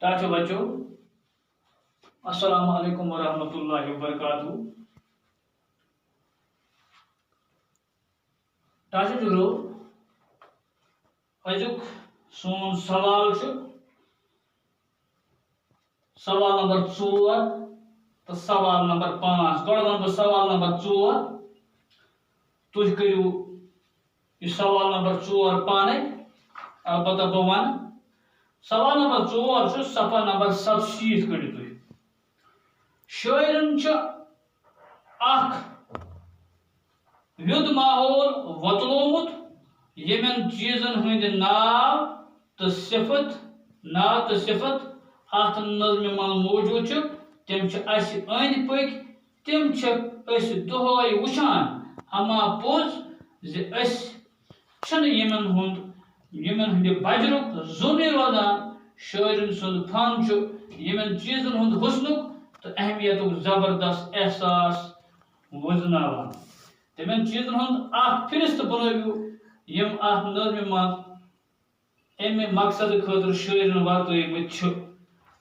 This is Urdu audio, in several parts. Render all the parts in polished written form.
ٹاچو بچو السلام علیکم ورحمۃ اللہ وبرکاتہ ٹاچو جگرو ازیک سون سوال سوال نمبر 4 تو سوال نمبر 5 گۄڈٕ وَنہٕ بہٕ سوال نمبر 4 تُہۍ کٔرِو یہ سوال نمبر 4 پانے البتہ بہٕ وَنہٕ سوال نمبر 4 چھُ صفحہ نمبر 87 کٔڑِو تُہۍ شٲعرن چھُ اکھ ویُد ماحول وۄتلومُت ییٚمٮ۪ن چیٖزن ہٕنٛدۍ ناو تہٕ صفت اتھ نظمہِ منٛز موجوٗد چھِ تِم چھِ اَسہِ أنٛدۍ پٔکۍ تِم چھِ أسۍ دۄہے وٕچھان اما پوٚز زِ أسۍ چھِنہٕ یِمن ہٕنٛدِ بجرُک زوٚنٕے روزان شٲعرن سُنٛد فن چھُ یِمن چیٖزن ہُنٛد حُسنُک تہٕ اہمیتُک زبردست احساس وُزناوان تِمن چیٖزن ہُنٛد اکھ فہرست بنٲوِو یِم اتھ نظمہِ منٛز امہِ مقصدٕ خٲطرٕ شٲعرن ورتٲومٕتۍ چھِ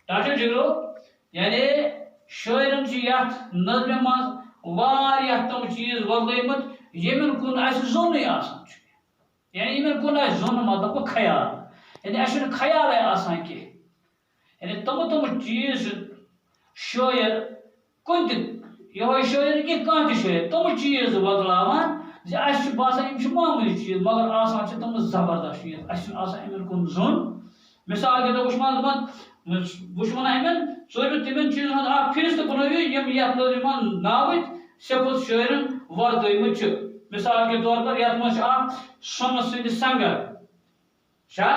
ٹاچو جگرو یعنی شٲعرن چھِ یتھ نظمہِ منٛز واریاہ تِم چیٖز ورلٲومٕتۍ ییٚمن کُن اَسہِ زوٚنٕے آسان چھُ یعنی یِمن کُن اَسہِ زوٚن مطلب گوٚو خیال یعنی اَسہِ چھُنہٕ خیالے آسان کینٛہہ یعنی تِم چیٖز چھِ شٲعر کُنہِ تہِ یِہوے شٲعر نہٕ کینٛہہ کانٛہہ تہِ شٲعر تِم چیٖز وۄتلاوان زِ اَسہِ چھُ باسان یِم چھِ معموٗلی چیٖز مگر آسان چھِ تِم زبردست چیٖز اَسہِ چھُنہٕ آسان یِمن کُن زوٚن مثال کے طور بہٕ چھُس وَنان یِمن ژوٗرِمہِ تِمن چیٖزن ہُنٛد اکھ فہرست بنٲوِو یِم یتھ نظمہِ منٛز ناوٕتۍ صفت شٲعرن ورتٲومٕتۍ چھِ مثال کے طور پر یتھ منٛز چھُ اکھ سۄنہٕ سٕنٛدِ سنگر چھا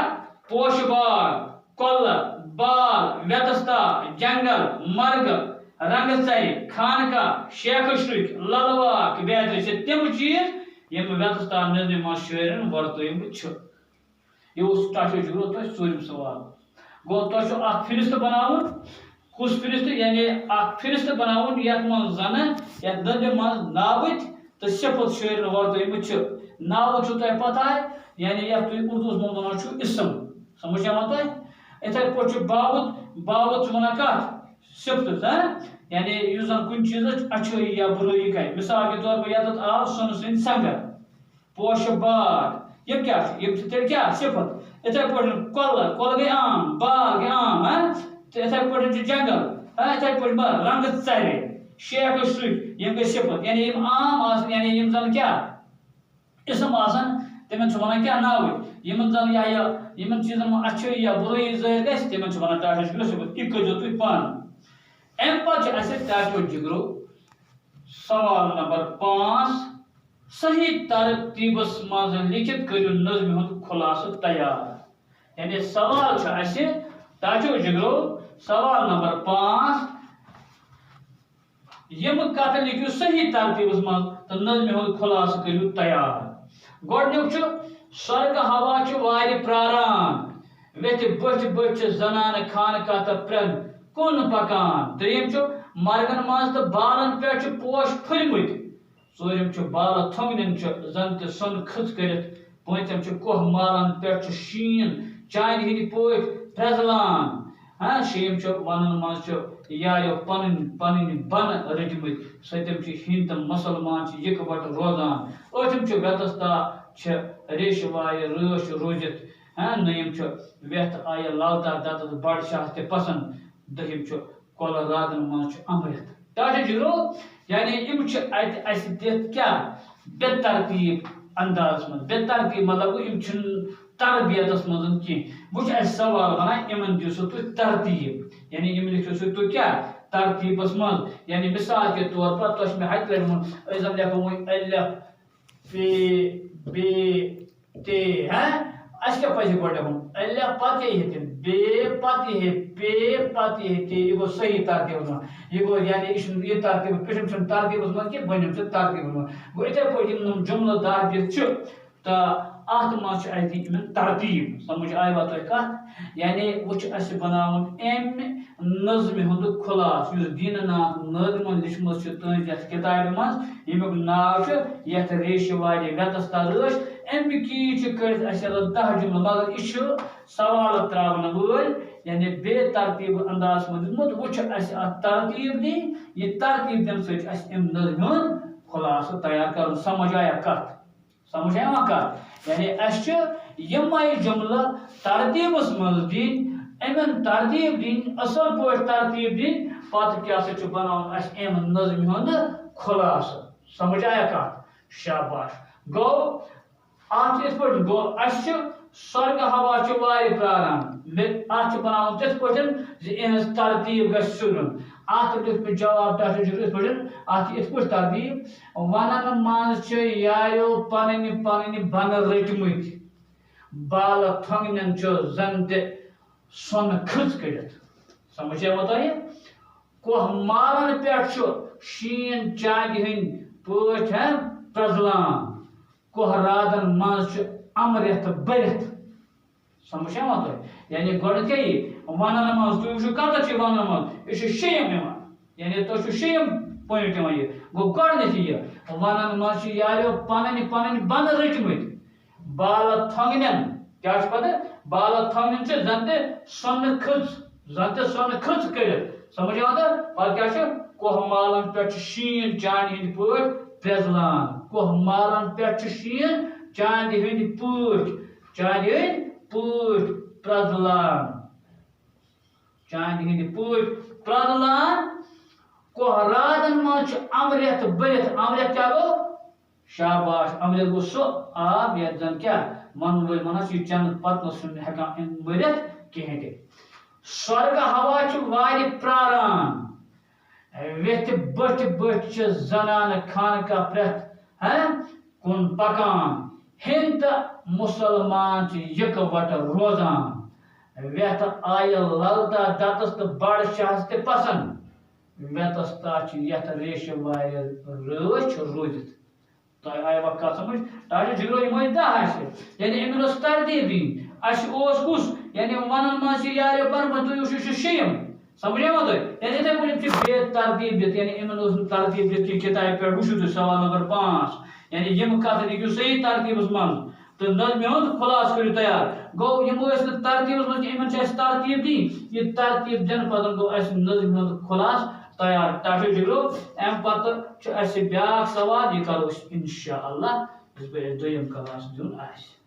پوشہٕ باغ کۄلہٕ بال ویتستا جنگل مرگہٕ رنگہٕ ژرِ خانقاہ شیخہٕ شرُکۍ للہٕ واک بیترِ چھِ تِم چیٖز یِم ویتستا نظمہِ منٛز شٲعرن ورتٲومٕتۍ چھِ یہِ اوس ٹاچو جگرو تۄہہِ ژوٗرِم سوال گوٚو تۄہہِ چھُ اکھ فہرست بناوُن کُس فہرست یعنی اکھ فہرست بناوُن یتھ منٛز زنہٕ یتھ نظمہِ منٛز ناوٕتۍ تہٕ صفت شٲعرن ورتٲومٕتۍ چھِ ناوٕ چھُو تۄہہِ پتہ یعنی یتھ تُہۍ اردوٗوس منٛز ونان چھُو اسم سمجھ یِوان تۄہہِ یِتھے پٲٹھۍ چھُ باوُت چھُ ونان کتھ صفتس یعنی یُس زن کُنہِ چیٖزٕچ اچھٲیی یا بُرٲیی کرِ مثال کے طور پر یتھ آو سۄنہٕ سٕنٛدۍ سنگر پوشہٕ باغ یِم کیٛاہ چھِ یِم چھِ تیٚلہِ کیٛاہ صفت یِتھے پٲٹھۍ کۄلہٕ گٔے عام بال گٔے عام تہٕ یِتھے پٲٹھۍ چھُ جنگل یِتھے پٲٹھۍ رنگہٕ ژرِ شیخہٕ شرُکۍ یِم گٔے صفت یعنی یِم عام آسن یعنی یِم زن کیٛاہ اسم آسن تِمن چھِ ونان کیٛاہ ناوٕے یِمن زن یِمن چیٖزن منٛز اچھٲیی یا بُرٲیی ظٲہِر گژھِ تِمن چھِ ونان ٹاچو جگرو صفت یہِ کٔرۍزیو تُہۍ پانہٕ امہِ پتہٕ چھُ اَسہِ ٹاچو جگرو سوال نمبر 5 صحیح ترتیٖبس منٛز لیکھِتھ کٔرِو نظمہِ ہُنٛد خُلاصہٕ تیار یعنی سوال چھُ اَسہِ ٹاچو جگرو سوال نمبر 5 یِم کتھٕ لیکھِو صحیح ترتیٖبس منٛز تہٕ نظمہِ ہُنٛد خُلاصہٕ کٔرِو تیار گۄڈٕنیُک چھُ سۄرگہٕ ہوا چھُ وارِ پرٛاران ویٚتھِ بٔٹھۍ بٔٹھۍ چھِ زنانہٕ خانقاہ تہٕ پرٛن کُن پکان دوٚیِم چھُ مرگن منٛز تہٕ بالن پٮ۪ٹھ چھِ پوش پھٔلۍمٕتۍ ژوٗرِم چھُ بالہٕ تھوٚنگنٮ۪ن چھُ زن تہِ سۄنہٕ کھٔژ کٔرِتھ پوٗنٛژِم چھُ کوہ مالن پٮ۪ٹھ چھُ شیٖن چانہِ ہٕنٛدۍ پٲٹھۍ پرٛزلان شیٚیِم چھُ ونن منٛز چھُ یاریو پنٕنۍ بن رٔٹمٕتۍ سٔتِم چھِ ہِنٛدۍ تہٕ مُسلمان چھِ یِکوَٹہٕ روزان ٲٹھِم چھُ ویتستا چھِ ریشہٕ وایہِ رٲچھ روٗزِتھ نٔیِم چھُ ویتھ آیہِ لالتا دتس بڑ شاہ تہِ پسنٛد دٔہِم چھُ کۄلہٕ رادن منٛز چھُ امرِت ٹاچو جگرو یعنی یِم چھِ اَتہِ اَسہِ دِتھ کیٛاہ بے ترتیٖب اندازس منٛز بے ترتیٖب مطلب گوٚو یِم چھِنہٕ تربیتس منٛز کینٛہہ وۄنۍ چھُ اَسہِ سوال ونان یِمن دِیِو سا تُہۍ ترتیٖب یعنی یِم لیکھِو سا تُہۍ کیٛاہ ترتیٖبس منٛز یعنی مثال کے طور پر تۄہہِ چھُ مےٚ ہتہِ لٹہِ ووٚنمُت أسۍ زن لیکھو وۄنۍ الف ب ت اَسہِ کیٛاہ پزِ گۄڈٕ لیکھُن الف پتہٕ کیٛاہ یِیہِ ب پتہٕ یِیہِ پ پتہٕ یِیہِ ت یہِ گوٚو صحیح ترتیٖبس منٛز یہِ گوٚو یعنی یہِ چھُنہٕ یہِ ترتیٖب پیٚٹھِم چھُنہٕ ترتیٖبس منٛز کینٛہہ بٔنِم چھِ ترتیٖبس منٛز گوٚو یِتھے پٲٹھۍ یِم جُملہٕ دار دِتھ چھِ تہٕ اتھ منٛز چھِ اَسہِ دِنۍ یِمن ترتیٖب سمجھ آیوا تۄہہِ کتھ یعنی وۄنۍ چھُ اَسہِ بناوُن امہِ نظمہِ ہُنٛد خُلاصہٕ یُس دیٖنہٕ ناتھ نٲظمن لیٖچھمٕژ چھِ تُہنٛزِ یتھ کِتابہِ منٛز ییٚمیُک ناو چھُ یتھ ریشہٕ وارِ ویتستا رٲچھ امکی کرت اس 10 جملہ مگر یہ سوال تراون ول یعنی بے ترتیب انداز من دمت وچ اس ترتیب دی یہ ترتیب دن سچ اس ام نظم ہند خلاصہ تیار کر سمجھ آیا کت سمجھ آیا کت یعنی اس یمے جملہ ترتیبس من دین امن ترتیب دین اصل پٲٹھۍ ترتیب دین پتہ کیا سا بناون اس ام نظم ہند خلاصہ سمجھ آیا کت شاباش گو ات اس پٲٹھۍ گو اس سرگ ہوا وارِ پراران ات بناون تِتھ پٲٹھۍ زِ اہنز ترتیب گژھِ سُرُن ات لیکھ مےٚ جواب ڈاکٹر جی یِتھ پٲٹھۍ ات یِتھ پٲٹھۍ ترتیب ونن منٛز چھِ یاریو پنٕنۍ پنٕنۍ بنہٕ رٔٹمٕتۍ بالہٕ تھۄنگنٮ۪ن چھُ زن تہِ سۄنہٕ کھٕژ کٔڑِتھ سمجھ آوا تۄہہِ کوہ مالن پٮ۪ٹھ چھُ شیٖن چاندِ ہٕنٛدۍ پٲٹھۍ پرٛزلان کوہ رادن منٛز چھُ امرٮ۪تھ بٔرِتھ سمجھ آوا تۄہہِ یعنی گۄڈٕ کیٛاہ یی ونن منٛز تُہۍ وٕچھِو کتٮ۪تھ چھِ ونن منٛز یہِ چھُ شیٚیِم یِوان یعنی تۄہہِ چھُ شیٚیِم پویِنٹ یِوان یہِ گوٚو گۄڈٕنیتھ یہِ ونن منٛز چھِ یاریو پنٕنۍ پنٕنۍ بنہٕ رٔٹمٕتۍ بالہٕ تھۄنگنٮ۪ن کیٛاہ چھُ پتہٕ بالہٕ تھۄنگنٮ۪ن چھِ زن تہِ سۄنہٕ کھٕژ کٔڑِتھ سمجھ آو تہٕ پتہٕ کیٛاہ چھُ کوہ مالن پٮ۪ٹھ چھُ شیٖن چانہِ ہٕنٛدۍ پٲٹھۍ پرٛزلان کوہ مالن پٮ۪ٹھ چھُ شیٖن چاندِ ہٕنٛدۍ پٲٹھۍ پرٛزلان چاندِ ہٕنٛدۍ پٲٹھۍ پرٛزلان کوہ رادن منٛز چھُ امرٮ۪تھ بٔرِتھ امرٮ۪تھ کیٛاہ گوٚو شاباش امرٮ۪تھ گوٚو سُہ آب یتھ زن کیٛاہ ونن وٲلۍ ونان چھِ یہِ چٮ۪نہٕ پتہٕ چھُنہٕ ہٮ۪کان مٔرِتھ کِہینۍ تہِ سۄرگہٕ ہوا چھُ وارِ پراران ویٚتھِ بٔٹھۍ بٔٹھۍ چھِ زنانہٕ خانقاہ پرٛٮ۪تھ کُن پکان ہیٚنٛدۍ تہٕ مُسلمان چھِ یِکہٕ وٹہٕ روزان ویٚتھ آیہِ للتا دتس تہٕ بڑ شاہس تہِ پسنٛد ویٚتس تا چھِ یتھ ریشہِ وارِ رٲچھ روٗدِتھ تۄہہِ آیوا کتھ سمجھ ڈاکٹر جگرو یِم ٲسۍ 10 اسہِ یعنی أمۍ ٲس ترتیٖب دِنۍ اسہِ اوس کُس یعنی ونن منٛز چھِ یاریو پرمٕژ تُہۍ وٕچھِو یہِ چھُ شیٚیِم سمجھیوا تۄہہِ یعنی یِتھے پٲٹھۍ چھِ بے ترتیٖب دِتھ یعنی یِمن اوس نہٕ ترتیٖب دِتھ کینٛہہ کِتابہِ پٮ۪ٹھ وٕچھِو تُہۍ سوال نمبر 5 یعنی یِم کتھ لیکھِو صحیح ترتیٖبس منٛز تہٕ نظمہِ ہُنٛد خلاصہٕ کٔرِو تیار گوٚو یِم ٲسۍ نہٕ ترتیٖبس منٛز کینٛہہ یِمن چھِ اَسہِ ترتیٖب دِنۍ یہِ ترتیٖب دِنہٕ پتہٕ گوٚو اَسہِ نظمہِ ہُنٛد خلاصہٕ تیار ڈاکٹر جگرو امہِ پتہٕ چھُ اَسہِ بیٛاکھ سوال یہِ کرو أسۍ انشاء اللہ یِژ پھِرِ اَسہِ دوٚیِم کلاس دیُن آسہِ